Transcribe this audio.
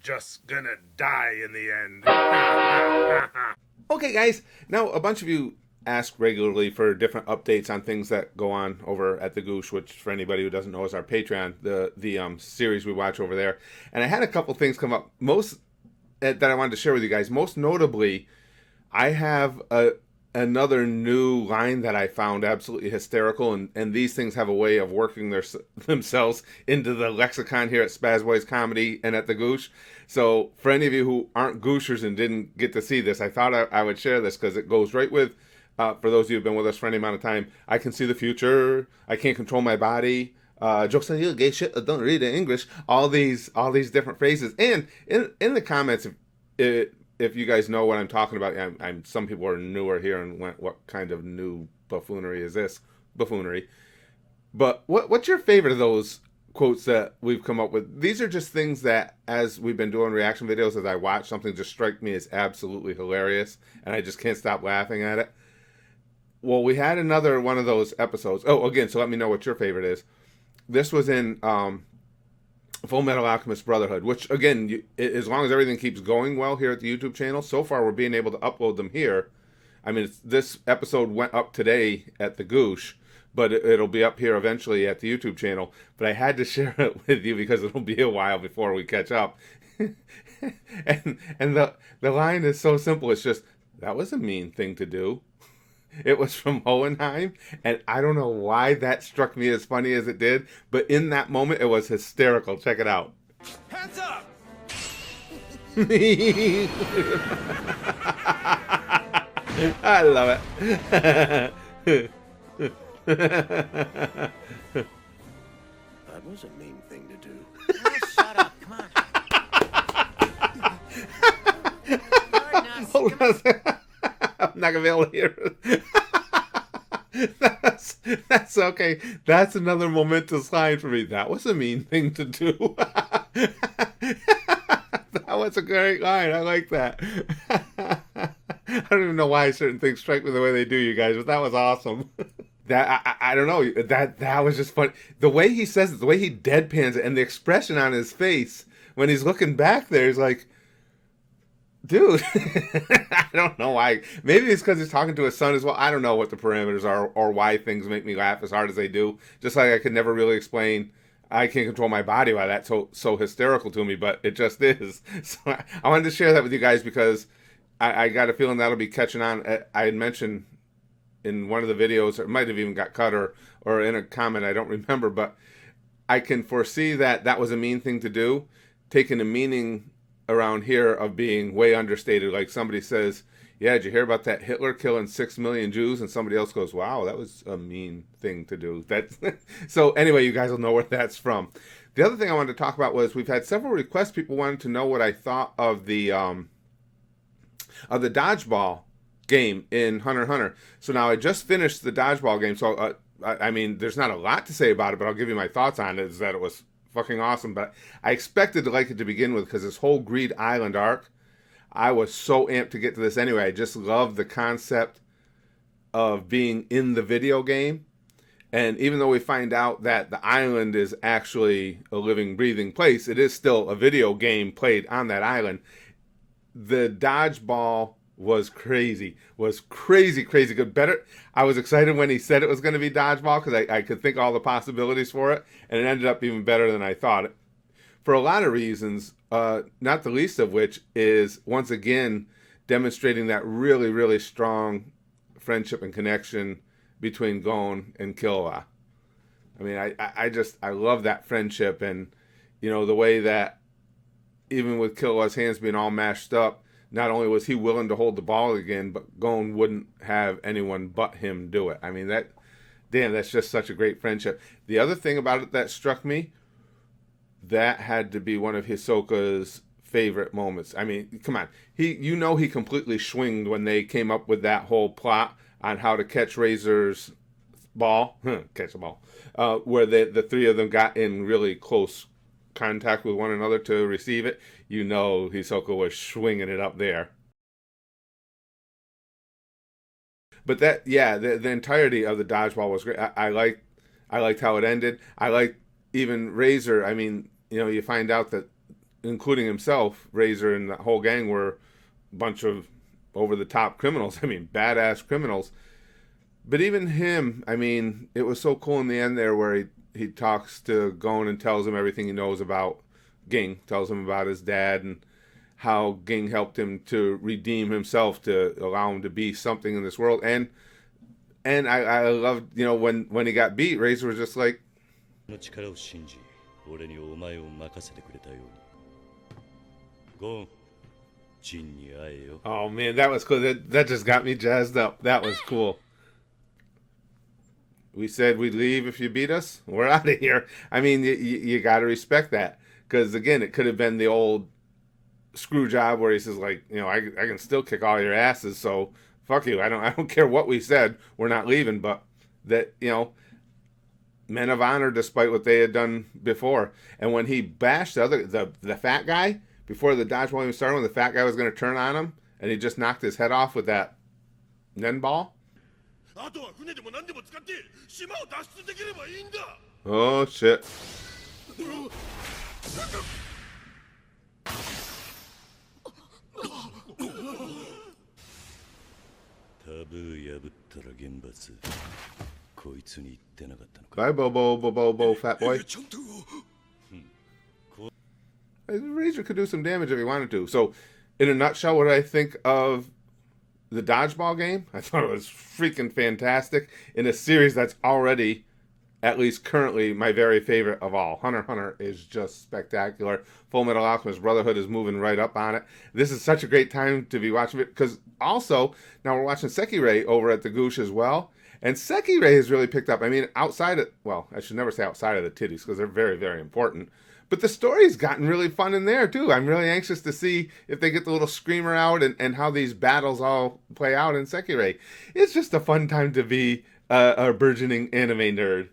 just gonna die in the end. Okay, guys. Now, a bunch of you ask regularly for different updates on things that go on over at the Goosh, which, for anybody who doesn't know, is our Patreon, the series we watch over there. And I had a couple things come up, most that I wanted to share with you guys. Most notably, I have another new line that I found absolutely hysterical, and these things have a way of working themselves into the lexicon here at Spaz Boys Comedy and at the Goosh. So for any of you who aren't Gooshers and didn't get to see this, I thought I would share this because it goes right with, for those of you who've been with us for any amount of time, I can see the future, I can't control my body, jokes on you, gay shit, don't read in English, all these different phrases. And in the comments, if you guys know what I'm talking about, some people are newer here and went, what kind of new buffoonery is this? Buffoonery. But what's your favorite of those quotes that we've come up with? These are just things that, as we've been doing reaction videos, as I watch something just strike me as absolutely hilarious, and I just can't stop laughing at it. Well, we had another one of those episodes. Oh, again, so let me know what your favorite is. This was in FullMetal Alchemist Brotherhood, which, again, as long as everything keeps going well here at the YouTube channel, so far we're being able to upload them here. I mean, this episode went up today at the Goosh, but it'll be up here eventually at the YouTube channel. But I had to share it with you because it'll be a while before we catch up. and the line is so simple. It's just, that was a mean thing to do. It was from Hohenheim, and I don't know why that struck me as funny as it did, but in that moment, it was hysterical. Check it out. Hands up! I love it. That was a mean thing to do. Oh, shut up, come on. Hold on a second. I'm not gonna be able to hear it. That's okay. That's another momentous line for me. That was a mean thing to do. That was a great line. I like that. I don't even know why certain things strike me the way they do, you guys, but that was awesome. That I don't know. That was just funny. The way he says it, the way he deadpans it, and the expression on his face when he's looking back there, he's like, dude, I don't know why. Maybe it's because he's talking to his son as well. I don't know what the parameters are or why things make me laugh as hard as they do. Just like I could never really explain, I can't control my body, why that's so hysterical to me, but it just is. So I wanted to share that with you guys because I got a feeling that'll be catching on. I had mentioned in one of the videos, or it might have even got cut or in a comment, I don't remember, but I can foresee that was a mean thing to do, taking a meaning around here of being way understated. Like somebody says, yeah, did you hear about that Hitler killing 6 million Jews? And somebody else goes, wow, that was a mean thing to do. So anyway, you guys will know where that's from. The other thing I wanted to talk about was we've had several requests. People wanted to know what I thought of the Dodgeball game in Hunter x Hunter. So now I just finished the Dodgeball game. So I mean, there's not a lot to say about it, but I'll give you my thoughts on it. Is that it was fucking awesome, but I expected to like it to begin with because this whole Greed Island arc, I was so amped to get to this anyway. I just love the concept of being in the video game, and even though we find out that the island is actually a living, breathing place, it is still a video game played on that island. The Dodgeball was crazy good. Better, I was excited when he said it was going to be Dodgeball because I could think all the possibilities for it, and it ended up even better than I thought it, for a lot of reasons, not the least of which is once again demonstrating that really, really strong friendship and connection between Gon and Killua. I mean, I love that friendship, and you know, the way that even with Killua's hands being all mashed up, not only was he willing to hold the ball again, but Gon wouldn't have anyone but him do it. I mean, that's just such a great friendship. The other thing about it that struck me, that had to be one of Hisoka's favorite moments. I mean, come on. He completely swinged when they came up with that whole plot on how to catch Razor's ball, catch a ball, where the three of them got in really close contact with one another to receive it. You know, Hisoka was swinging it up there. But that, yeah, the entirety of the Dodgeball was great. I liked how it ended. I liked even Razor. I mean, you know, you find out that including himself, Razor and the whole gang were a bunch of over-the-top criminals. I mean, badass criminals. But even him, I mean, it was so cool in the end there where he talks to Gon and tells him everything he knows about Ging, tells him about his dad and how Ging helped him to redeem himself to allow him to be something in this world. And I loved, you know, when he got beat, Razor was just like, oh man, that was cool. That just got me jazzed up. That was cool. We said we'd leave if you beat us. We're out of here. I mean, you got to respect that. Because, again, it could have been the old screw job where he says, like, you know, I can still kick all your asses, so fuck you. I don't care what we said. We're not leaving. But that, you know, men of honor despite what they had done before. And when he bashed the fat guy, before the dodgeball even started, when the fat guy was going to turn on him, and he just knocked his head off with that nen ball. Oh, shit. Bye, Bobo, fat boy. Razor could do some damage if he wanted to. So, in a nutshell, what I think of the Dodgeball game, I thought it was freaking fantastic in a series that's already, at least currently, my very favorite of all. Hunter x Hunter is just spectacular. FullMetal Alchemist Brotherhood is moving right up on it. This is such a great time to be watching it, because also, now we're watching Sekirei over at the Goosh as well, and Sekirei has really picked up. I mean, outside of, well, I should never say outside of the titties, because they're very, very important, but the story's gotten really fun in there, too. I'm really anxious to see if they get the little screamer out and how these battles all play out in Sekirei. It's just a fun time to be a burgeoning anime nerd.